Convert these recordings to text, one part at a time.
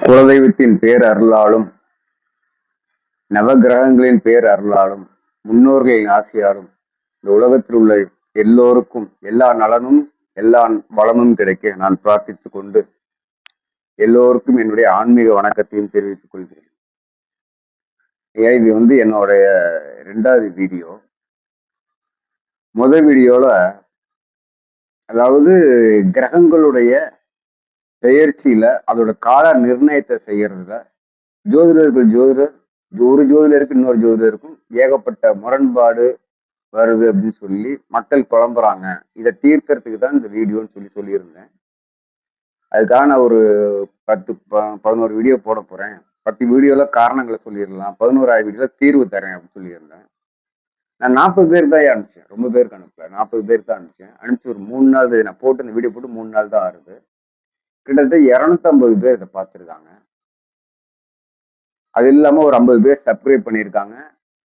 குலதெய்வத்தின் பேர் அருளாலும் நவகிரகங்களின் பேர் அருளாலும் முன்னோர்களின் ஆசையாலும் இந்த உலகத்தில் உள்ள எல்லோருக்கும் எல்லா நலனும் எல்லா வளமும் கிடைக்க நான் பிரார்த்தித்துக் கொண்டு எல்லோருக்கும் என்னுடைய ஆன்மீக வணக்கத்தையும் தெரிவித்துக் கொள்கிறேன். இது என்னுடைய 2வது வீடியோ. முதல் வீடியோல அதாவது கிரகங்களுடைய பெயர்ச்சியில அதோட கால நிர்ணயத்தை செய்யறதுல ஜோதிடர் ஒரு ஜோதிடருக்கு இன்னொரு ஜோதிடருக்கும் ஏகப்பட்ட முரண்பாடு வருது அப்படின்னு சொல்லி மக்கள் குழம்புறாங்க. இதை தீர்க்கறதுக்கு தான் இந்த வீடியோன்னு சொல்லியிருந்தேன். அதுக்காக நான் ஒரு 11 வீடியோ போட போறேன். 10 வீடியோல காரணங்களை சொல்லிடலாம், 11வது வீடியோல தீர்வு தரேன் அப்படின்னு சொல்லியிருந்தேன். நான் 40 பேர் தான் அனுப்பிச்சேன், ரொம்ப பேருக்கு அனுப்பல, 40 பேர் தான் அனுப்பிச்சேன். அனுப்பிச்சு ஒரு 3 நாள் நான் போட்டு இந்த வீடியோ போட்டு 3 நாள் தான் ஆகுது. கிட்டத்தட்ட 250 பேர் இதை பார்த்துருக்காங்க. அது இல்லாம ஒரு 50 பேர் சப்ஸ்கிரைப் பண்ணியிருக்காங்க.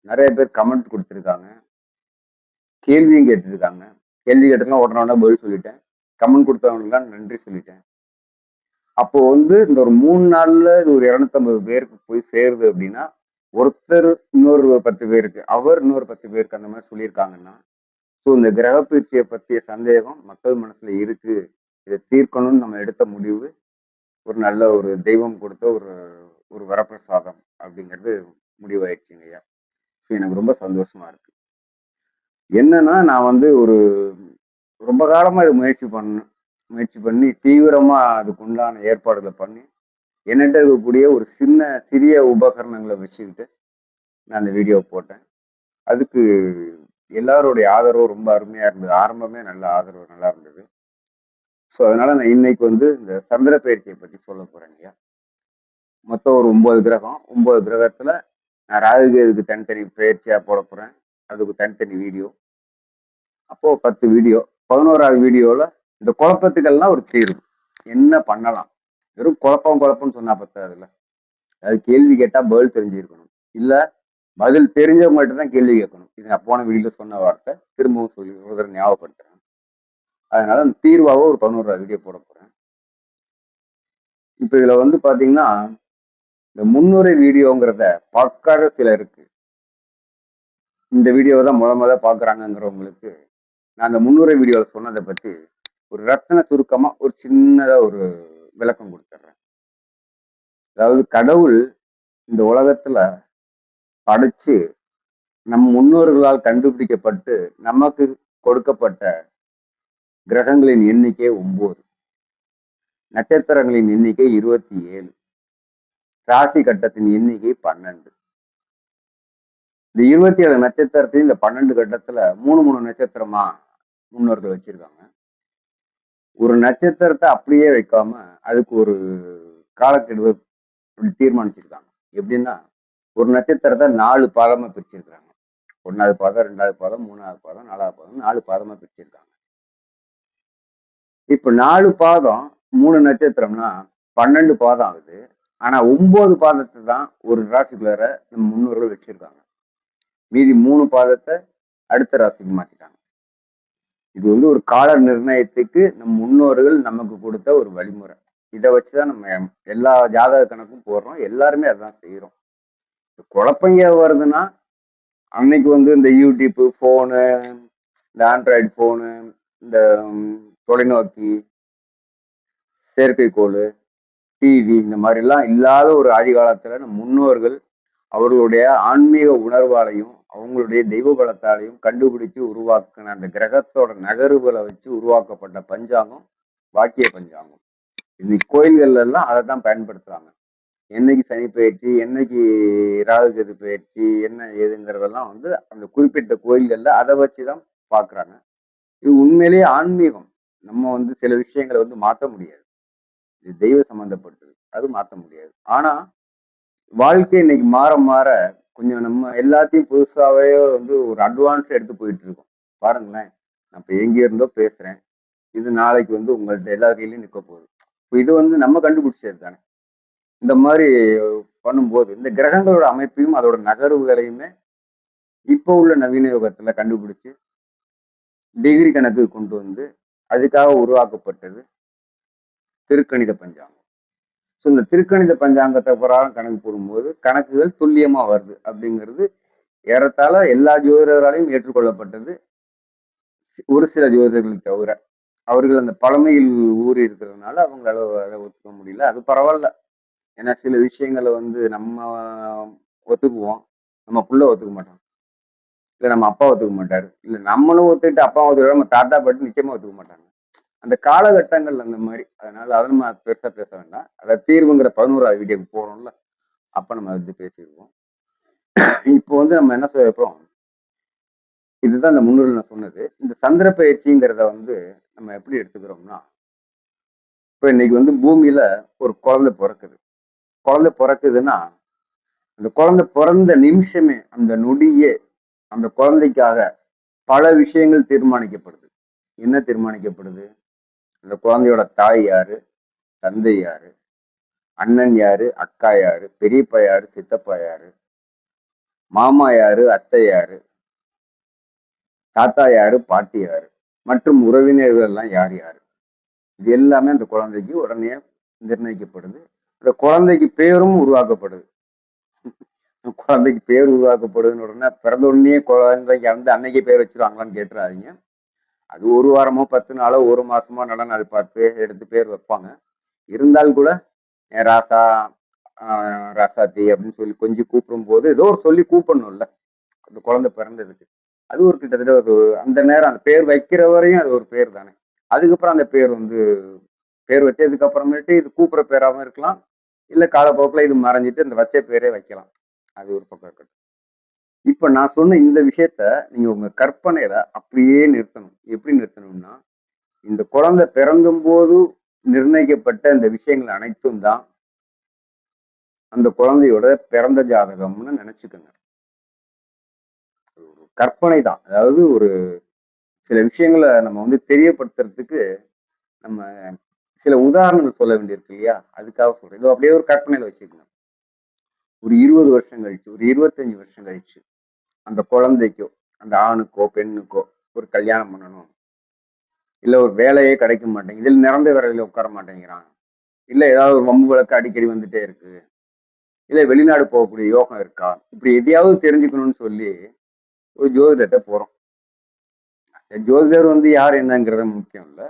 நிறைய பேர் கமெண்ட் கொடுத்துருக்காங்க, கேள்வியும் கேட்டிருக்காங்க. கேள்வி கேட்டதுலாம் உடனே பதில் சொல்லிட்டேன். கமெண்ட் கொடுத்தவங்களுக்குலாம் நன்றி சொல்லிட்டேன். அப்போ இந்த ஒரு 3 நாள்ல இது ஒரு 250 பேருக்கு போய் சேருது அப்படின்னா, ஒருத்தர் இன்னொரு 10 பேருக்கு, அவர் இன்னொரு 10 பேருக்கு அந்த மாதிரி சொல்லியிருக்காங்கன்னா, ஸோ இந்த கிரக பயிற்சியை பற்றிய சந்தேகம் மக்கள் மனசுல இருக்கு, இதை தீர்க்கணும்னு நம்ம எடுத்த முடிவு ஒரு நல்ல ஒரு தெய்வம் கொடுத்த ஒரு ஒரு வரப்பிரசாதம் அப்படிங்கிறது முடிவாயிடுச்சுங்க ஐயா. ஸோ எனக்கு ரொம்ப சந்தோஷமா இருக்கு. என்னன்னா நான் ஒரு ரொம்ப காலமா இது முயற்சி பண்ணி தீவிரமா அதுக்கு உண்டான ஏற்பாடுகளை பண்ணி என்கிட்ட இருக்கக்கூடிய ஒரு சிறிய உபகரணங்களை வச்சுக்கிட்டு நான் அந்த வீடியோ போட்டேன். அதுக்கு எல்லாருடைய ஆதரவும் ரொம்ப அருமையா இருந்தது. ஆரம்பமே நல்ல ஆதரவு நல்லா இருந்தது. ஸோ அதனால நான் இன்னைக்கு இந்த சந்திர பயிற்சியை பற்றி சொல்ல போறேன் ஐயா. மொத்தம் ஒரு 9 கிரகம். 9 கிரகத்துல நான் ராகுகேதுக்கு தனித்தனி பயிற்சியா போட போறேன். அதுக்கு தனித்தனி வீடியோ. அப்போ 10 வீடியோ. 11வது வீடியோல இந்த குழப்பத்துக்கெல்லாம் ஒரு தீர்வு. என்ன பண்ணலாம்? வெறும் குழப்பம்னு சொன்னா பத்தாதுல்ல. அது கேள்வி கேட்டா பதில் தெரிஞ்சிருக்கணும். இல்ல பதில் தெரிஞ்சவங்கள்ட்ட தான் கேள்வி கேட்கணும். இது நான் போன வீடியோல சொன்ன வார்த்தை. திரும்பவும் சொல்லி ஒரு தடவை ஞாபகப்படுத்துறேன். அதனால அந்த தீர்வாக ஒரு 11வது வீடியோ போட போறேன். இப்ப இதுல பாத்தீங்கன்னா இந்த முன்னுரை வீடியோங்கிறத பார்க்காத சிலருக்கு, இந்த வீடியோவை தான் முத பாக்குறாங்கிறவங்களுக்கு நான் அந்த முன்னுரை வீடியோவில் சொன்னதை பத்தி ஒரு ரத்தன சுருக்கமா ஒரு சின்னதா ஒரு விளக்கம் கொடுத்துட்றேன். அதாவது கடவுள் இந்த உலகத்துல படைச்சு நம் முன்னோர்களால் கண்டுபிடிக்கப்பட்டு நமக்கு கொடுக்கப்பட்ட கிரகங்களின் எண்ணிக்கை 9, நட்சத்திரங்களின் எண்ணிக்கை 27, ராசி கட்டத்தின் எண்ணிக்கை 12. இந்த 27 நட்சத்திரத்தையும் இந்த 12 கட்டத்துல 3 நட்சத்திரமா முன்னோர்கள் வச்சிருக்காங்க. ஒரு நட்சத்திரத்தை அப்படியே வைக்காம அதுக்கு ஒரு காலக்கெடுவை தீர்மானிச்சிருக்காங்க. எப்படின்னா ஒரு நட்சத்திரத்தை 4 பாதமா பிரிச்சிருக்காங்க. 1வது பாதம், 2வது பாதம், 3வது பாதம், 4வது பாதம், 4 பாதமா பிரிச்சிருக்காங்க. இப்ப 4 பாதம் 3 நட்சத்திரம்னா 12 பாதம் ஆகுது. ஆனா 9 பாதத்தை தான் ஒரு ராசிக்குள்ளார நம்ம முன்னோர்கள் வச்சிருக்காங்க. மீதி 3 பாதத்தை அடுத்த ராசிக்கு மாத்திட்டாங்க. இது ஒரு கால நிர்ணயத்துக்கு நம் முன்னோர்கள் நமக்கு கொடுத்த ஒரு வழிமுறை. இதை வச்சுதான் நம்ம எல்லா ஜாதக கணக்கும் போடுறோம். எல்லாருமே அதான் செய்யறோம். குழப்பங்க வருதுன்னா அன்னைக்கு இந்த யூடியூப், போனு, இந்த ஆண்ட்ராய்டு போனு, இந்த தொலைநோக்கி, செயற்கைக்கோள், டிவி இந்த மாதிரிலாம் இல்லாத ஒரு ஆதி காலத்துல நம் முன்னோர்கள் அவர்களுடைய ஆன்மீக உணர்வாலையும் அவங்களுடைய தெய்வ பலத்தாலையும் கண்டுபிடிச்சு உருவாக்கின அந்த கிரகத்தோட நகர்வுகளை வச்சு உருவாக்கப்பட்ட பஞ்சாங்கம் வாக்கிய பஞ்சாங்கம். இன்னைக்கு கோயில்கள்ல எல்லாம் அதை தான் பயன்படுத்துறாங்க. என்னைக்கு சனி பயிற்சி, என்னைக்கு ராகுகேது பயிற்சி, என்ன ஏதுங்கிறதெல்லாம் அந்த குறிப்பிட்ட கோயில்கள்ல அதை வச்சுதான் பாக்குறாங்க. இது உண்மையிலேயே ஆன்மீகம். நம்ம சில விஷயங்களை மாற்ற முடியாது. இது தெய்வ சம்பந்தப்பட்டது, அது மாற்ற முடியாது. ஆனா வாழ்க்கை இன்னைக்கு மாற கொஞ்சம் நம்ம எல்லாத்தையும் புதுசாவே ஒரு அட்வான்ஸ் எடுத்து போயிட்டு இருக்கோம். பாருங்களேன், நான் இப்ப எங்க இருந்தோ பேசுறேன். இது நாளைக்கு உங்கள்ட்ட எல்லா கையிலையும் நிக்க போகுது. இது நம்ம கண்டுபிடிச்சது தானே. இந்த மாதிரி பண்ணும்போது இந்த கிரகங்களோட அமைப்பையும் அதோட நகர்வுகளையுமே இப்போ உள்ள நவீன யுகத்துல கண்டுபிடிச்சு டிகிரி கணக்கு கொண்டு அதுக்காக உருவாக்கப்பட்டது திருக்கணித பஞ்சாங்கம். ஸோ இந்த திருக்கணித பஞ்சாங்கத்தை பிரகாரம் கணக்கு போடும்போது கணக்குகள் துல்லியமா வருது அப்படிங்கிறது ஏறத்தாழ எல்லா ஜோதிடராலையும் ஏற்றுக்கொள்ளப்பட்டது. ஒரு சில ஜோதிடர்கள் தவிர. அவர்கள் அந்த பழமையில் ஊறி இருக்கிறதுனால அவங்களால அதை ஒத்துக்க முடியல. அது பரவாயில்ல. ஏன்னா சில விஷயங்களை வந்து நம்ம ஒத்துக்குவோம். நம்ம புள்ள ஒத்துக்க மாட்டோம். இல்ல நம்ம அப்பா ஒத்துக்க மாட்டாரு. இல்ல நம்மளும் ஒத்துக்கிட்டு அப்பா ஒத்துக்கிட்டா நம்ம தாத்தா பாட்டி நிச்சயமா ஒத்துக்க மாட்டாங்க. அந்த காலகட்டங்கள் அந்த மாதிரி. அதனால அதை நம்ம பெருசா பேச வேண்டாம். அதை தீர்வுங்கிற 11வது வீடியோக்கு போறோம்ல. அப்ப நம்ம அதை பத்தி பேசிடுவோம். இப்போ வந்து நம்ம என்ன சொல்றோம், இதுதான் இந்த முன்னுரையில் நான் சொன்னது. இந்த சந்திர பயிற்சிங்கிறத வந்து நம்ம எப்படி எடுத்துக்கிறோம்னா, இப்ப இன்னைக்கு வந்து பூமியில ஒரு குழந்தை பிறக்குது. குழந்தை பிறக்குதுன்னா, அந்த குழந்தை பிறந்த நிமிஷமே, அந்த நொடியே அந்த குழந்தைக்காக பல விஷயங்கள் தீர்மானிக்கப்படுது. என்ன தீர்மானிக்கப்படுது? அந்த குழந்தையோட தாய் யாரு? தந்தை யாரு? அண்ணன் யாரு? அக்கா யாரு? பெரியப்பா யாரு? சித்தப்பா யாரு? மாமா யாரு? அத்தை யாரு? தாத்தா யாரு? பாட்டி யாரு? மற்றும் உறவினர்கள் எல்லாம் யார் யாரு? இது எல்லாமே அந்த குழந்தைக்கு உடனே நிர்ணயிக்கப்படுது. அந்த குழந்தைக்கு பேரும் உருவாக்கப்படுது. குழந்தைக்கு பேர் உருவாக்கப்படுதுன்னு உடனே பிறந்த உடனே குழந்தைக்கு வந்து அன்னைக்கு பேர் வச்சிருவாங்களான்னு கேட்டுறாதீங்க. அது ஒரு வாரமோ 10 நாளோ ஒரு மாசமோ நல்ல நாள் பார்த்து எடுத்து பேர் வைப்பாங்க. இருந்தாலும் கூட என் ராசா, ராசாத்தி அப்படின்னு சொல்லி கொஞ்சம் கூப்பிடும் போது ஏதோ ஒரு சொல்லி கூப்பிடணும்ல அந்த குழந்தை பிறந்ததுக்கு. அது ஒரு கிட்டத்தட்ட ஒரு அந்த நேரம் அந்த பேர் வைக்கிற வரையும் அது ஒரு பேர் தானே. அதுக்கப்புறம் அந்த பேர் வந்து பேர் வச்சதுக்கு அப்புறமேட்டு இது கூப்பிடுற பேராகவும் இருக்கலாம். இல்ல காலப்போக்கில் இது மறைஞ்சிட்டு இந்த வச்ச பேரே வைக்கலாம். அது ஒரு பக்கம் இருக்கட்டும். இப்ப நான் சொன்ன இந்த விஷயத்த நீங்க உங்க கற்பனையில அப்படியே நிறுத்தணும். எப்படி நிறுத்தணும்னா, இந்த குழந்தை பிறந்தும் போது நிர்ணயிக்கப்பட்ட இந்த விஷயங்கள் அனைத்தும் தான் அந்த குழந்தையோட பிறந்த ஜாதகம்னு நினைச்சுக்கோங்க. ஒரு கற்பனை தான். அதாவது ஒரு சில விஷயங்களை நம்ம வந்து தெரியப்படுத்துறதுக்கு நம்ம சில உதாரணங்கள் சொல்ல வேண்டியிருக்கு இல்லையா? அதுக்காக சொல்றேன். இது அப்படியே ஒரு கற்பனையில வச்சுக்கணும். ஒரு 20 வருஷம் கழிச்சு, ஒரு 25 வருஷம் கழிச்சு, அந்த குழந்தைக்கோ, அந்த ஆணுக்கோ, பெண்ணுக்கோ ஒரு கல்யாணம் பண்ணணும். இல்ல ஒரு வேலையே கிடைக்க மாட்டேங்குது. இல்ல நிரந்தர வேலையில உட்கார மாட்டேங்கிறான். இல்ல ஏதாவது ஒரு வம்பு வழக்கு அடிக்கடி வந்துட்டே இருக்கு. இல்ல வெளிநாடு போகக்கூடிய யோகம் இருக்கா? இப்படி எதையாவது தெரிஞ்சுக்கணும்னு சொல்லி ஒரு ஜோதிடர்கிட்ட போறோம். ஜோதிடர் வந்து யார் என்னங்கிறது முக்கியம் இல்ல.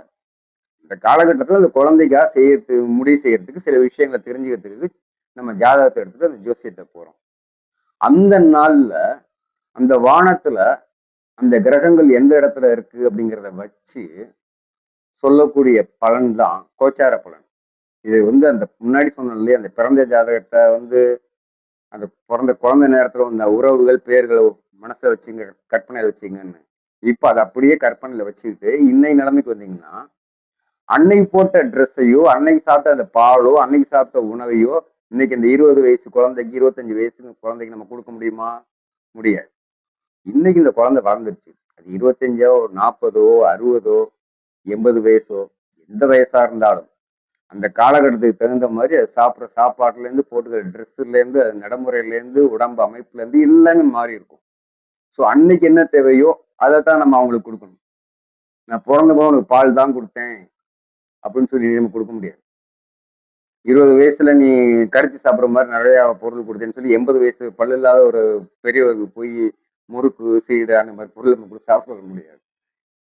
இந்த காலகட்டத்துல அந்த குழந்தைக்காக முடிவு செய்யறதுக்கு சில விஷயங்களை தெரிஞ்சுக்கிறதுக்கு நம்ம ஜாதகத்தை எடுத்துட்டு அந்த ஜோசியத்தை போறோம். அந்த நாள்ல அந்த வானத்துல அந்த கிரகங்கள் எந்த இடத்துல இருக்கு அப்படிங்கிறத வச்சு சொல்லக்கூடிய பலன் தான் கோச்சார பலன். இது வந்து அந்த முன்னாடி சொன்னோம் இல்லையா, அந்த பிறந்த ஜாதகத்தை வந்து அந்த பிறந்த குழந்தை நேரத்துல இந்த உறவுகள் பேர்களை மனசை வச்சுங்க, கற்பனையில வச்சுங்கன்னு. இப்ப அதை அப்படியே கற்பனையில வச்சுக்கிட்டு இன்னைக்கு நிலைமைக்கு வந்தீங்கன்னா, அன்னைக்கு போட்ட ட்ரெஸ்ஸையோ, அன்னைக்கு சாப்பிட்ட அந்த பாலோ, அன்னைக்கு சாப்பிட்ட உணவையோ இன்னைக்கு இந்த 20 வயசு குழந்தைக்கு 25 வயசு குழந்தைக்கு நம்ம கொடுக்க முடியுமா? முடியாது. இன்னைக்கு இந்த குழந்தை வளர்ந்துருச்சு. அது 25ஓ, 40ஓ, 60ஓ, 80 வயசோ, எந்த வயசா இருந்தாலும் அந்த காலகட்டத்துக்கு தகுந்த மாதிரி அது சாப்பிட்ற சாப்பாட்டுல இருந்து போட்டுக்கிற ட்ரெஸ்ஸுல இருந்து அது நடைமுறையில இருந்து உடம்பு அமைப்புல இருந்து எல்லாமே மாறி இருக்கும். ஸோ அன்னைக்கு என்ன தேவையோ அதை தான் நம்ம அவங்களுக்கு கொடுக்கணும். நான் பிறந்த போது உனக்கு பால் தான் கொடுத்தேன் அப்படின்னு சொல்லி நம்ம கொடுக்க முடியாது. 20 வயசுல நீ கரிச்சு சாப்பிட்ற மாதிரி நிறைய பொருள் கொடுத்தேன்னு சொல்லி 80 வயசு பல்லு இல்லாத ஒரு பெரியவருக்கு போய் முறுக்கு சீடை அந்த மாதிரி பொருள் நம்ம கூட சாப்பிட முடியாது.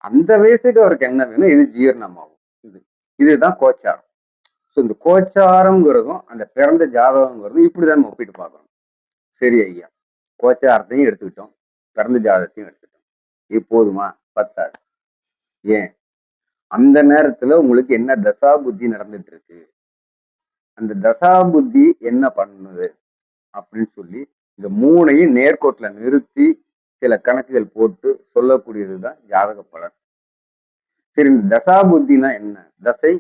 அந்த வயசுக்கு அவருக்கு என்ன வேணும், இது ஜீரணமாகும். இது இதுதான் கோச்சாரம். ஸோ இந்த கோச்சாரங்கிறதும் அந்த பிறந்த ஜாதகங்கிறதும் இப்படிதான் நம்ம ஒப்பிட்டு பார்க்கணும். சரி ஐயா, கோச்சாரத்தையும் எடுத்துக்கிட்டோம், பிறந்த ஜாதகத்தையும் எடுத்துக்கிட்டோம். இது போதுமா? பத்தாது. ஏன்? அந்த நேரத்துல உங்களுக்கு என்ன தசா புத்தி நடந்துட்டு இருக்கு, அந்த தசா புத்தி என்ன பண்ணுது அப்படின்னு சொல்லி இந்த மூணையும் நேர்கோட்டுல நிறுத்தி சில கணக்குகள் போட்டு சொல்லக்கூடியதுதான் ஜாதக பலன். சரி, இந்த தசா புத்தினா என்ன? தசை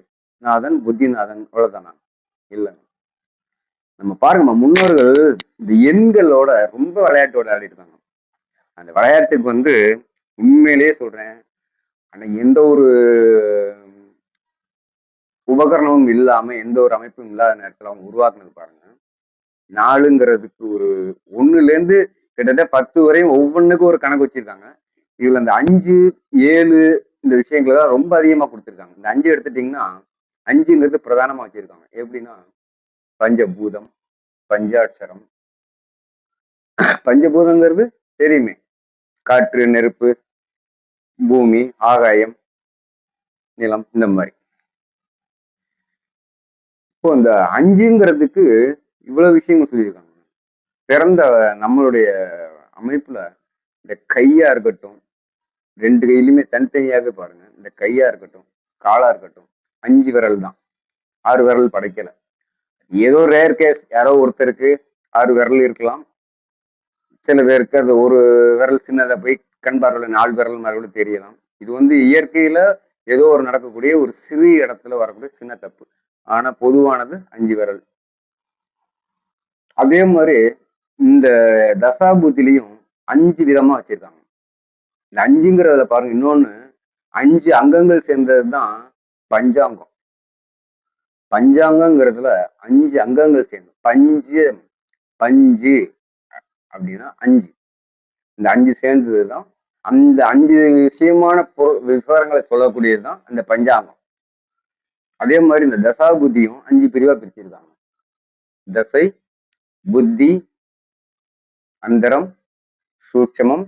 நாதன் புத்திநாதன் அவ்வளவுதானா? இல்லைங்க. நம்ம பாருங்க, நம்ம முன்னோர்கள் இந்த எண்களோட ரொம்ப விளையாட்டு விளையாடிட்டு இருக்காங்க. அந்த விளையாட்டுக்கு வந்து உண்மையிலேயே சொல்றேன், ஆனா எந்த ஒரு உபகரணமும் இல்லாம எந்த ஒரு அமைப்பும் இல்லாத நேரத்துல அவங்க உருவாக்குனது பாருங்க. நாலுங்கிறதுக்கு ஒரு 1ல இருந்து கிட்டத்தட்ட 10 வரையும் ஒவ்வொன்றுக்கும் ஒரு கணக்கு வச்சிருக்காங்க. இதுல இந்த 5, 7 இந்த விஷயங்களை தான் ரொம்ப அதிகமா கொடுத்துருக்காங்க. இந்த 5 எடுத்துட்டீங்கன்னா 5ங்கிறது பிரதானமா வச்சிருக்காங்க. எப்படின்னா பஞ்சபூதம், பஞ்சாட்சரம். பஞ்சபூதங்கிறது தெரியுமே, காற்று, நெருப்பு, பூமி, ஆகாயம், நிலம், இந்த மாதிரி. இப்போ இந்த அஞ்சுங்கிறதுக்கு இவ்வளவு விஷயங்கள் சொல்லியிருக்காங்க. பிறந்த நம்மளுடைய அமைப்புல இந்த கையா இருக்கட்டும், 2 கையிலுமே தனித்தனியாவே பாருங்க. இந்த கையா இருக்கட்டும், காலா இருக்கட்டும், 5 விரல் தான், 6 விரல் படைக்கல. ஏதோ ரேர் கேஸ், யாரோ ஒருத்தருக்கு 6 விரல் இருக்கலாம். சில பேருக்கு அது ஒரு விரல் சின்னதா போய் கண் பார்வையில 4 விரல் மாதிரி தெரியலாம். இது வந்து இயற்கையில ஏதோ ஒரு நடக்கக்கூடிய ஒரு சிறிய இடத்துல வரக்கூடிய சின்ன தப்பு. ஆனா பொதுவானது 5 விரல். அதே மாதிரி இந்த தசாபுத்திலையும் 5 விதமா வச்சிருக்காங்க. இந்த 5ங்கிறதுல பாருங்க, இன்னொன்னு 5 அங்கங்கள் சேர்ந்ததுதான் பஞ்சாங்கம். பஞ்சாங்கங்கிறதுல 5 அங்கங்கள் சேர்ந்தது. பஞ்சு அப்படின்னா 5. இந்த 5 சேர்ந்ததுதான் அந்த 5 விஷயமான விவரங்களை சொல்லக்கூடியதுதான் அந்த பஞ்சாங்கம். அதே மாதிரி இந்த தசா புத்தியும் 5 பிரிவா பிரிச்சிருக்காங்க. தசை, புத்தி, அந்தரம், சூட்சமம்,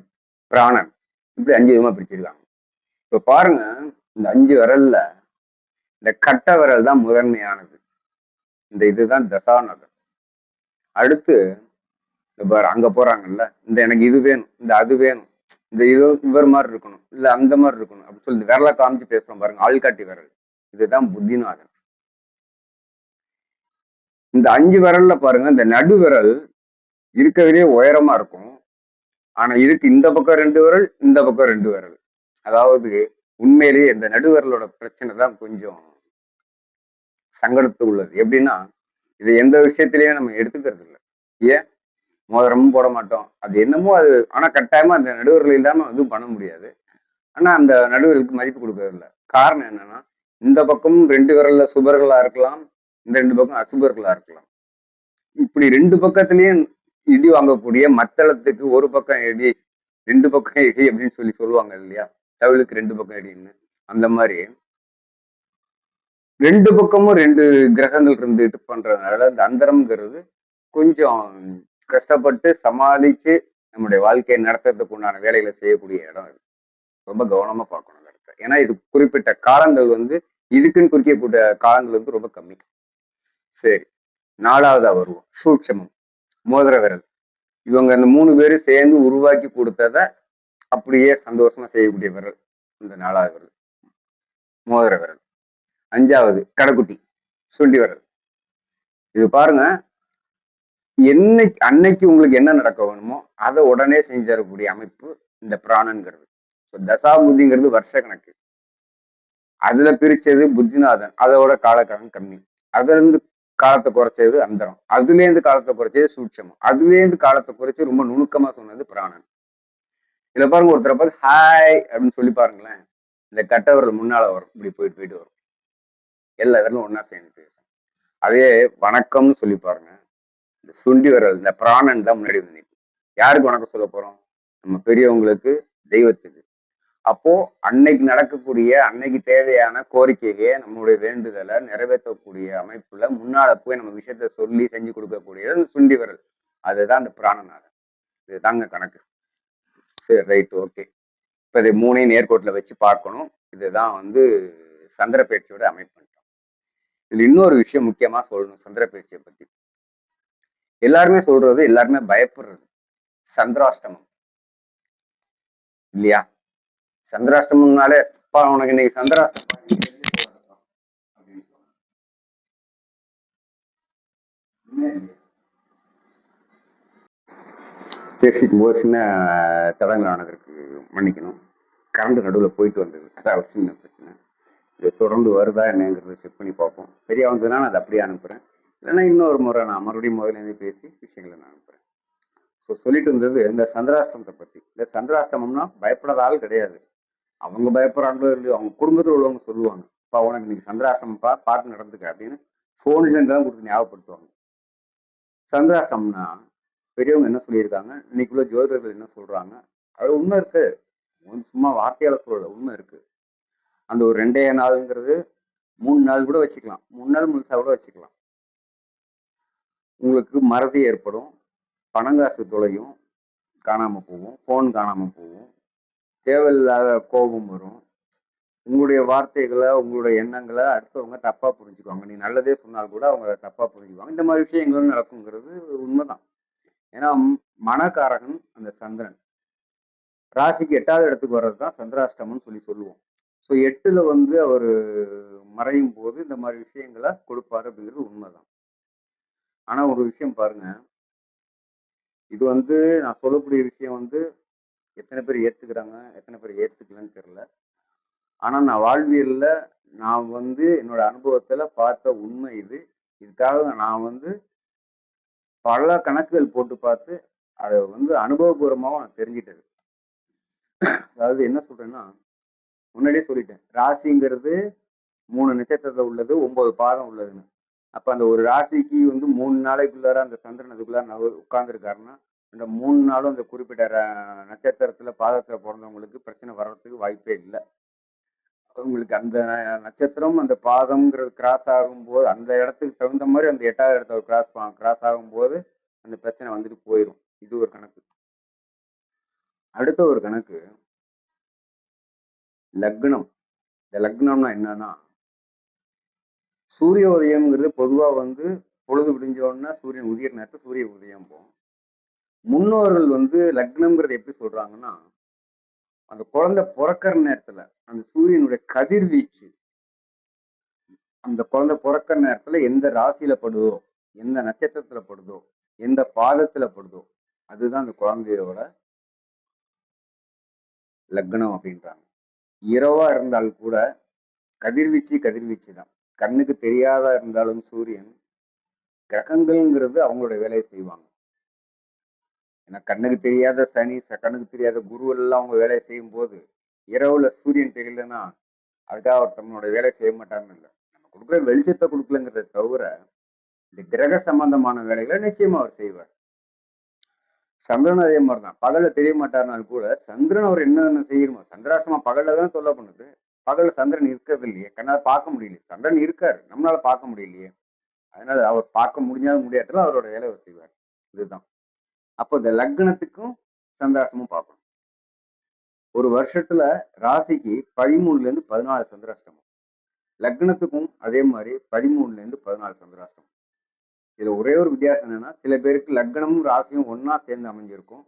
பிராணன், இப்படி 5 விதமா பிரிச்சிருக்காங்க. இப்ப பாருங்க, இந்த 5 விரல்ல இந்த கட்ட விரல் தான் முதன்மையானது. இந்த இதுதான் தசாநகர். அடுத்து அங்க போறாங்கல்ல, இந்த எனக்கு இது வேணும், இந்த அது வேணும், இந்த இது இவர் மாதிரி இருக்கணும், இல்ல அந்த மாதிரி இருக்கணும் அப்படின்னு சொல்லி விரலை காமிச்சு பேசுறோம் பாருங்க, ஆள்காட்டி விரல். இதுதான் புத்திநாதன். இந்த 5 விரல்ல பாருங்க, இந்த நடு விரல் இருக்கிறதுலே உயரமா இருக்கும். ஆனா இதுக்கு இந்த பக்கம் 2 விரல், இந்த பக்கம் 2 விரல். அதாவது உண்மையிலேயே இந்த நடுவிரலோட பிரச்சனை தான் கொஞ்சம் சங்கடத்து உள்ளது. எப்படின்னா, இது எந்த விஷயத்திலயும் நம்ம எடுத்துக்கிறது இல்லை. ஏன்? மோதிரமும் போட மாட்டோம். அது என்னமோ அது, ஆனா கட்டாயமா அந்த நடுவர்கள் இல்லாம எதுவும் பண்ண முடியாது. ஆனா அந்த நடுவர்களுக்கு மதிப்பு கொடுக்கறது இல்லை. காரணம் என்னன்னா, இந்த பக்கம் 2 விரல்ல சுபர்களா இருக்கலாம், இந்த 2 பக்கம் அசுபர்களா இருக்கலாம். இப்படி 2 பக்கத்திலயும் இடி வாங்கக்கூடிய மத்தளத்துக்கு ஒரு பக்கம் இடி, 2 பக்கம் இடி அப்படின்னு சொல்லுவாங்க இல்லையா, தவிழுக்கு 2 பக்கம் இடின்னு. அந்த மாதிரி 2 பக்கமும் 2 கிரகங்கள் இருந்துட்டு பண்றதுனால இந்த அந்தரம்ங்கிறது கொஞ்சம் கஷ்டப்பட்டு சமாளிச்சு நம்முடைய வாழ்க்கையை நடத்துறதுக்கு உண்டான வேலைகளை செய்யக்கூடிய இடம் இது. ரொம்ப கவனமா பார்க்கணும் இந்த இடத்த. ஏன்னா இது குறிப்பிட்ட காலங்கள் வந்து இதுக்குன்னு குறிக்கக்கூடிய காலங்கள் வந்து ரொம்ப கம்மி. சரி, 4வதா வருவோம், சூட்சமம், மோதிர விரல். இவங்க அந்த 3 பேரும் சேர்ந்து உருவாக்கி கொடுத்தத அப்படியே சந்தோஷமா செய்யக்கூடிய விரல் இந்த 4வது விரல், மோதிர விரல். 5வது கடைக்குட்டி, சுண்டி விரல். இது பாருங்க, அன்னைக்கு உங்களுக்கு என்ன நடக்க வேணுமோ அதை உடனே செஞ்சு தரக்கூடிய அமைப்பு இந்த பிராணன்கிறது. தசாபுத்திங்கிறது வருஷ கணக்கு. அதுல பிரிச்சது புத்திநாதன், அதோட காலக்கணம் கம்மி. அதுல இருந்து காலத்தை குறைச்சது அந்தரம், அதுல இருந்து காலத்தை குறைச்சது சூட்சமம், அதுல இருந்து காலத்தை குறைச்சு ரொம்ப நுணுக்கமா சொன்னது பிராணன். இதுல பாருங்க, ஒருத்தரை பார்த்து ஹாய் அப்படின்னு சொல்லி பாருங்களேன், இந்த கட்டவர்கள் முன்னால வரும், இப்படி போயிட்டு போயிட்டு வரும், எல்லா விரலும் ஒன்னா சேர்ந்து பேசும். அதே வணக்கம்னு சொல்லி பாருங்க, இந்த சுண்டி விரல், இந்த பிராணன் தான் முன்னாடி வந்து நிற்கும். யாருக்கு வணக்கம் சொல்ல போறோம்? நம்ம பெரியவங்களுக்கு, தெய்வத்துக்கு. அப்போ அன்னைக்கு நடக்கக்கூடிய, அன்னைக்கு தேவையான கோரிக்கையை, நம்மளுடைய வேண்டுதலை நிறைவேற்றக்கூடிய அமைப்புல முன்னால போய் நம்ம விஷயத்த சொல்லி செஞ்சு கொடுக்கக்கூடியது சுண்டி விரல். அதுதான் அந்த பிராணநாதன். இதுதாங்க கணக்கு. சரி, ரைட், ஓகே. இப்ப இதை 3ஐயும் நேர்கோட்டில் வச்சு பார்க்கணும். இதுதான் வந்து சந்திர பயிற்சியோட அமைப்பு. இதுல இன்னொரு விஷயம் முக்கியமா சொல்லணும் சந்திர பயிற்சியை பத்தி. எல்லாருமே சொல்றது, எல்லாருமே பயப்படுறது சந்திராஷ்டமம் இல்லையா? சந்திராஷ்டமம்னாலே உனக்கு இன்னைக்கு சந்திராஷ்டமம் பேசிக்கும் போது சின்ன தடங்கள் ஆனதற்கு மன்னிக்கணும். கரண்ட் நடுவில் போயிட்டு வந்தது, அதான் ஒரு சின்ன பிரச்சனை. இது தொடர்ந்து வருதா என்னங்கிறத செக் பண்ணி பார்ப்போம். சரியா வந்ததுன்னா நான் அதை அப்படியே அனுப்புறேன். இல்லைன்னா இன்னொரு முறை நான் மறுபடியும் முதலேருந்து பேசி விஷயங்களை நான் அனுப்புறேன். ஸோ சொல்லிட்டு இருந்தது இந்த சந்திராஷ்டமத்தை பத்தி. இந்த சந்திராஷ்டமம்னா பயப்படாத ஆள் கிடையாது. அவங்க பயப்படுறாங்களோ இல்லையோ, அவங்க குடும்பத்தில் உள்ளவங்க சொல்லுவாங்க, அப்பா உனக்கு இன்னைக்கு சந்திராஷ்டமப்பா, பார்த்து நடந்துக்க அப்படின்னு ஃபோன்ல இருந்தாலும் கொடுத்து ஞாபகப்படுத்துவாங்க. சந்திராஷ்டமம்னா பெரியவங்க என்ன சொல்லியிருக்காங்க, இன்னைக்குள்ள ஜோதிடர்கள் என்ன சொல்றாங்க, அது உண்மை இருக்கு. சும்மா வார்த்தையால சொல்லல, உண்மை இருக்கு. அந்த ஒரு 2 நாளுங்கிறது 3 நாள் கூட வச்சுக்கலாம், 3 நாள் முழுசா கூட வச்சுக்கலாம். உங்களுக்கு மறதி ஏற்படும், பணங்காசு தொலையும், காணாம போகும், ஃபோன் காணாம போகும், தேவையில்லாத கோபம் வரும். உங்களுடைய வார்த்தைகளை, உங்களுடைய எண்ணங்களை அடுத்தவங்க தப்பா புரிஞ்சுக்குவாங்க. நீ நல்லதே சொன்னால் கூட அவங்க தப்பா புரிஞ்சுக்குவாங்க. இந்த மாதிரி விஷயங்கள் நடக்குங்கிறது உண்மைதான். ஏன்னா மனக்காரகன் அந்த சந்திரன். ராசிக்கு 8வது இடத்துக்கு வர்றது தான் சந்திராஷ்டமம்னு சொல்லுவோம். ஸோ 8ல வந்து அவர் மறையும் போது இந்த மாதிரி விஷயங்களை கொடுப்பாரு அப்படிங்கிறது உண்மைதான். ஆனா ஒரு விஷயம் பாருங்க, இது வந்து நான் சொல்லக்கூடிய விஷயம் வந்து எத்தனை பேர் ஏத்துக்கிறாங்க, எத்தனை பேர் ஏத்துக்கலன்னு தெரியல. ஆனா நான் வாழ்வியல்ல நான் வந்து என்னோட அனுபவத்துல பார்த்த உண்மை இது. இதுக்காக நான் வந்து பல கணக்குகள் போட்டு பார்த்து அதை வந்து அனுபவபூர்வமாவும் நான் தெரிஞ்சிட்டது. அதாவது என்ன சொல்றேன்னா, முன்னாடியே சொல்லிட்டேன். ராசிங்கிறது 3 நட்சத்திரத்துல உள்ளது, 9 பாதம் உள்ளதுன்னு. அப்ப அந்த ஒரு ராசிக்கு வந்து 3 நாளைக்குள்ளார அந்த சந்திரன் அதுக்குள்ளார உட்கார்ந்துருக்காருன்னா, இந்த 3 நாளும் அந்த குறிப்பிட்ட நட்சத்திரத்துல பாதத்துல பிறந்தவங்களுக்கு பிரச்சனை வர்றதுக்கு வாய்ப்பே இல்லை. உங்களுக்கு அந்த நட்சத்திரம் அந்த பாதம்ங்கிறது கிராஸ் ஆகும்போது அந்த இடத்துக்கு தகுந்த மாதிரி அந்த 8வது இடத்த கிராஸ் ஆகும்போது அந்த பிரச்சனை வந்துட்டு போயிடும். இது ஒரு கணக்கு. அடுத்த ஒரு கணக்கு லக்னம். இந்த லக்னம்னா என்னன்னா, சூரிய உதயம்ங்கிறது பொதுவா வந்து பொழுது விடிஞ்ச உடனே சூரியன் உதிர நேரத்தை சூரிய உதயம் போகும். முன்னோர்கள் வந்து லக்னம்ங்கிறது எப்படி சொல்றாங்கன்னா, அந்த குழந்தை பிறக்கிற நேரத்துல அந்த சூரியனுடைய கதிர்வீச்சு அந்த குழந்தை பிறக்கிற நேரத்துல எந்த ராசியில படுதோ, எந்த நட்சத்திரத்துல படுதோ, எந்த பாதத்துல படுதோ, அதுதான் அந்த குழந்தையோட லக்னம் அப்படின்றாங்க. இரவா இருந்தால் கூட கதிர்வீச்சு தான். கண்ணுக்கு தெரியாதா இருந்தாலும் சூரியன், கிரகங்கள்ங்கிறது அவங்களோட வேலையை செய்வாங்க. ஏன்னா கண்ணுக்கு தெரியாத சனி, கண்ணுக்கு தெரியாத குரு எல்லாம் அவங்க வேலையை செய்யும் போது, இரவுல சூரியன் தெரியலன்னா அதுக்காக அவர் தன்னோட வேலை செய்ய மாட்டாருன்னு இல்லை. நம்ம கொடுக்குற வெளிச்சத்தை கொடுக்கலங்கிறத தவிர இந்த கிரக சம்பந்தமான வேலைகளை நிச்சயமா அவர் செய்வார். சந்திரன் அதே மாதிரிதான். பகல்ல தெரிய மாட்டாருனாலும் கூட சந்திரன் அவர் என்னென்ன செய்யணுமோ, சந்திராசிரமா பகல்ல தான் தொல்லை பண்ணுது. பகல்ல சந்திரன் இருக்கிறது இல்லையே, கண்ணால் பார்க்க முடியலையே. சந்திரன் இருக்காரு, நம்மளால பார்க்க முடியலையே. அதனால அவர் பார்க்க முடிஞ்சாலும் முடியாட்டாலும் அவரோட வேலை அவர் செய்வார். இதுதான். அப்போ இந்த லக்னத்துக்கும் சந்திராசிரமும் பார்க்கணும். ஒரு வருஷத்துல ராசிக்கு 13ல இருந்து 14 சந்திராஷ்டமம். லக்னத்துக்கும் அதே மாதிரி 13ல இருந்து 14 சந்திராஷ்டமம். இதுல ஒரே ஒரு வித்தியாசம் என்னன்னா, சில பேருக்கு லக்னமும் ராசியும் ஒன்னா சேர்ந்து அமைஞ்சிருக்கும்.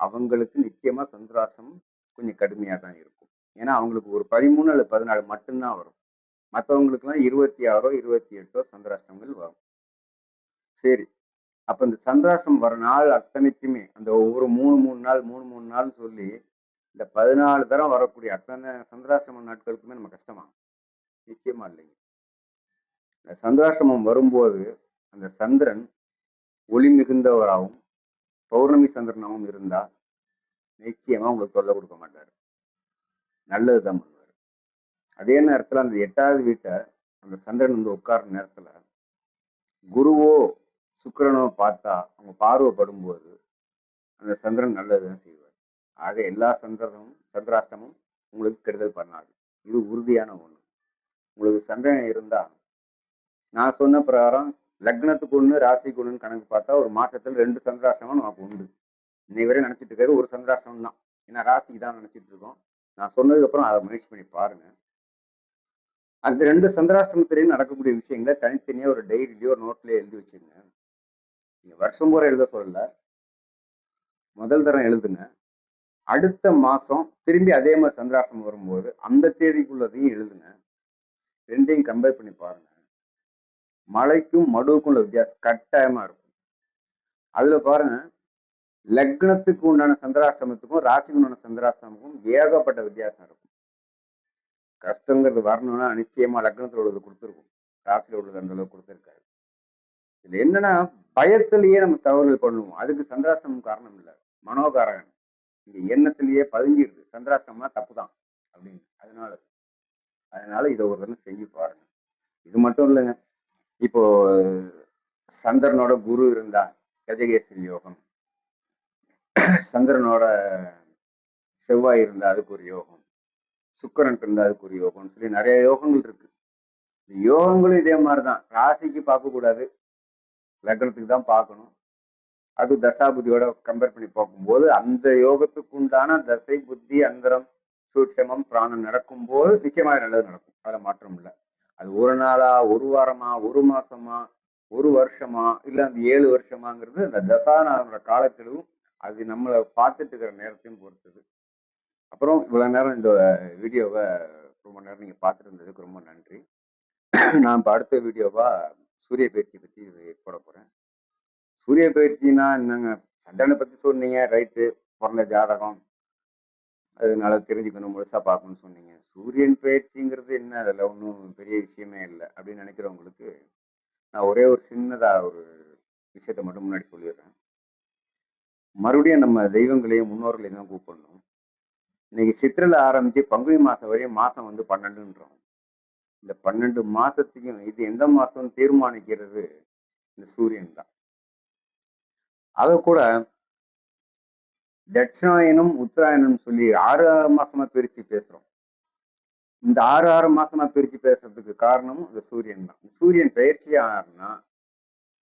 அவங்களுக்கு நிச்சயமா சந்திராஷ்டமம் கொஞ்சம் கடுமையா தான் இருக்கும். ஏன்னா அவங்களுக்கு ஒரு 13 அல்லது 14 மட்டும்தான் வரும். மற்றவங்களுக்குலாம் 26ஓ 28ஓ சந்திராஷ்டமங்கள் வரும். சரி. அப்ப இந்த சந்திராஷ்டமம் வர நாள் அத்தனைக்குமே அந்த ஒவ்வொரு 3 நாள் சொல்லி இந்த 14 தரம் வரக்கூடிய அத்தனை சந்திராஷ்டம நாட்களுக்குமே நம்ம கஷ்டமா? நிச்சயமா இல்லைங்க. இந்த சந்திராஷ்டமம் வரும்போது அந்த சந்திரன் ஒளி மிகுந்தவராகவும் பௌர்ணமி சந்திரனாகவும் இருந்தா நிச்சயமா உங்களுக்கு தொல்லை கொடுக்க மாட்டாரு. நல்லதுதான் பண்ணுவாரு. அதே நேரத்துல அந்த 8வது வீட்டை அந்த சந்திரன் வந்து உட்கார்ற நேரத்துல குருவோ சுக்கிரனோ பார்த்தா அவங்க பார்வைப்படும் போது அந்த சந்திரன் நல்லதுதான் செய்வார். ஆக எல்லா சந்திராஷ்டமும் உங்களுக்கு கெடுதல் பண்ணாது. இது உறுதியான ஒண்ணு. உங்களுக்கு சந்திரன் இருந்தா நான் சொன்ன பிரகாரம் லக்னத்துக்கு ஒண்ணு ராசிக்கு ஒண்ணுன்னு கணக்கு பார்த்தா ஒரு மாசத்துல 2 சந்திராஷ்டமம் நமக்கு உண்டு. இன்னைக்கு வரை நினைச்சிட்டு இருக்காரு ஒரு சந்திராஷ்டமம் தான். ஏன்னா ராசிக்கு தான் நினைச்சிட்டு இருக்கோம். நான் சொன்னதுக்கு அப்புறம் அதை முயற்சி பண்ணி பாருங்க. அந்த 2 சந்திராஷ்டமத்திலையும் நடக்கக்கூடிய விஷயங்களை தனித்தனியா ஒரு டைரியிலயோ ஒரு நோட்லயோ எழுதி வச்சிருங்க. நீங்க வருஷம் பூரா எழுத சொல்லல, முதல் தரம் எழுதுங்க. அடுத்த மாசம் திரும்பி அதே மாதிரி சந்திராஷ்டமம் வரும்போது அந்த தேதிக்குள்ளதையும் எழுதுங்க. ரெண்டையும் கம்பேர் பண்ணி பாருங்க. மழைக்கும் மடுவுக்கும் உள்ள வித்தியாசம் கட்டாயமா இருக்கும். அதுல பாருங்க, லக்னத்துக்கு உண்டான சந்திராஷ்டமத்துக்கும் ராசிக்கு உண்டான சந்திராஷ்டமத்துக்கும் ஏகப்பட்ட வித்தியாசம் இருக்கும். கஷ்டங்கிறது வரணும்னா நிச்சயமா லக்னத்துல உள்ளது கொடுத்துருக்கும், ராசியில உள்ளது அந்த அளவுக்கு கொடுத்துருக்காரு. இதுல என்னன்னா பயத்திலேயே நம்ம தவறுகள் பண்ணுவோம். அதுக்கு சந்திராஷ்டமம் காரணம் இல்லை, மனோகாரகன் இங்க எண்ணத்திலேயே பதிஞ்சிருக்கு. சந்திராஷ்டமம்னா தப்பு தான் அப்படின்னு. அதனால இதை ஒரு தடவை செஞ்சு பாருங்க. இது மட்டும் இல்லைங்க, இப்போ சந்திரனோட குரு இருந்தா கஜகேசரி யோகம், சந்திரனோட செவ்வாய் இருந்தா அதுக்கு ஒரு யோகம், சுக்கிரன் இருந்தா அதுக்கு ஒரு யோகம்னு சொல்லி நிறைய யோகங்கள் இருக்கு. யோகங்களும் இதே மாதிரிதான். ராசிக்கு பார்க்க கூடாது, லக்னத்துக்கு தான் பார்க்கணும். அது தசாபுத்தியோட கம்பேர் பண்ணி பார்க்கும்போது அந்த யோகத்துக்கு உண்டான தசை புத்தி அந்தரம் சூட்சமம் பிராணம் நடக்கும்போது நிச்சயமாக நல்லது நடக்கும். அதில் மாற்றம் இல்லை. அது ஒரு நாளா, ஒரு வாரமா, ஒரு மாசமா, ஒரு வருஷமா, இல்லை அந்த 7 வருஷமாங்கிறது அந்த தசாநாதனோட காலக்கெடுவும் அது நம்மளை பார்த்துட்டு இருக்கிற நேரத்தையும் பொறுத்தது. அப்புறம் இவ்வளவு நேரம் இந்த வீடியோவை ரொம்ப நேரம் நீங்க பார்த்துட்டு இருந்ததுக்கு ரொம்ப நன்றி. நான் இப்போ அடுத்த வீடியோவா சூரிய பயிற்சி பற்றி போட போறேன். சூரிய பயிற்சினா என்னங்க, சந்திரனை பத்தி சொன்னீங்க, ரைட்டு. பிறந்த ஜாதகம் அதனால தெரிஞ்சுக்கணும், முழுசா பார்க்கணும்னு சொன்னீங்க. சூரியன் பயிற்சிங்கிறது என்ன, அதில் ஒன்றும் பெரிய விஷயமே இல்லை அப்படின்னு நினைக்கிறவங்களுக்கு நான் ஒரே ஒரு சின்னதா ஒரு விஷயத்த மட்டும் முன்னாடி சொல்லிடுறேன். மறுபடியும் நம்ம தெய்வங்களையும் முன்னோர்களையும் தான் கூப்பிடணும். இன்னைக்கு சித்திரையில ஆரம்பிச்சு பங்குனி மாசம் வரையும் மாசம் வந்து 12ன்றோம். இந்த 12 மாசத்தையும் இது எந்த மாசம் தீர்மானிக்கிறது இந்த சூரியன் தான். அதை கூட தட்சிணாயனம் உத்தராயணம் சொல்லி 6 மாசமா பிரிச்சு பேசுறோம். இந்த 6 மாசமா பிரிச்சு பேசுறதுக்கு காரணம் இந்த சூரியன் தான். சூரியன் பயிற்சி ஆனார்னா,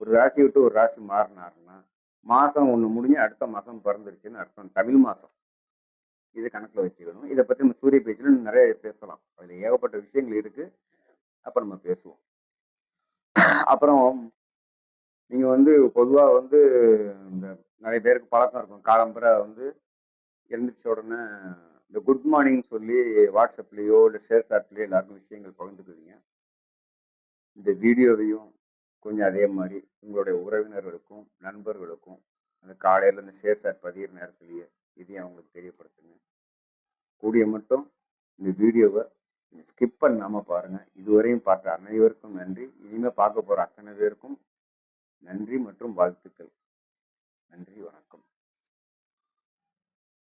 ஒரு ராசி விட்டு ஒரு ராசி மாறினாருன்னா, மாசம் ஒண்ணு முடிஞ்சு அடுத்த மாசம் பிறந்துருச்சுன்னு அர்த்தம். தமிழ் மாசம் இதை கணக்குல வச்சுக்கணும். இதை பத்தி நம்ம சூரிய பயிற்சியில நிறைய பேசலாம். அதுல ஏகப்பட்ட விஷயங்கள் இருக்கு. அப்ப நம்ம பேசுவோம். அப்புறம் நீங்க வந்து பொதுவா வந்து இந்த நிறைய பேருக்கு பழக்கம் இருக்கும். காலம்பரை வந்து எழுந்திரிச்ச உடனே இந்த குட் மார்னிங் சொல்லி வாட்ஸ்அப்லயோ இல்லை ஷேர் சாட்லயோ எல்லாருக்கும் விஷயங்கள் பகிர்ந்துக்குவீங்க. இந்த வீடியோவையும் கொஞ்சம் அதே மாதிரி உங்களுடைய உறவினர்களுக்கும் நண்பர்களுக்கும் அந்த காலையில் இந்த ஷேர் சாட் பதிகிற நேரத்திலேயே இதையும் அவங்களுக்கு தெரியப்படுத்துங்க. கூடிய மட்டும் இந்த வீடியோவை ஸ்கிப் பண்ணாமல் பாருங்கள். இதுவரையும் பார்த்த அனைவருக்கும் நன்றி. இனிமேல் பார்க்க போகிற அத்தனை பேருக்கும் நன்றி மற்றும் வாழ்த்துக்கள். நன்றி, வணக்கம்.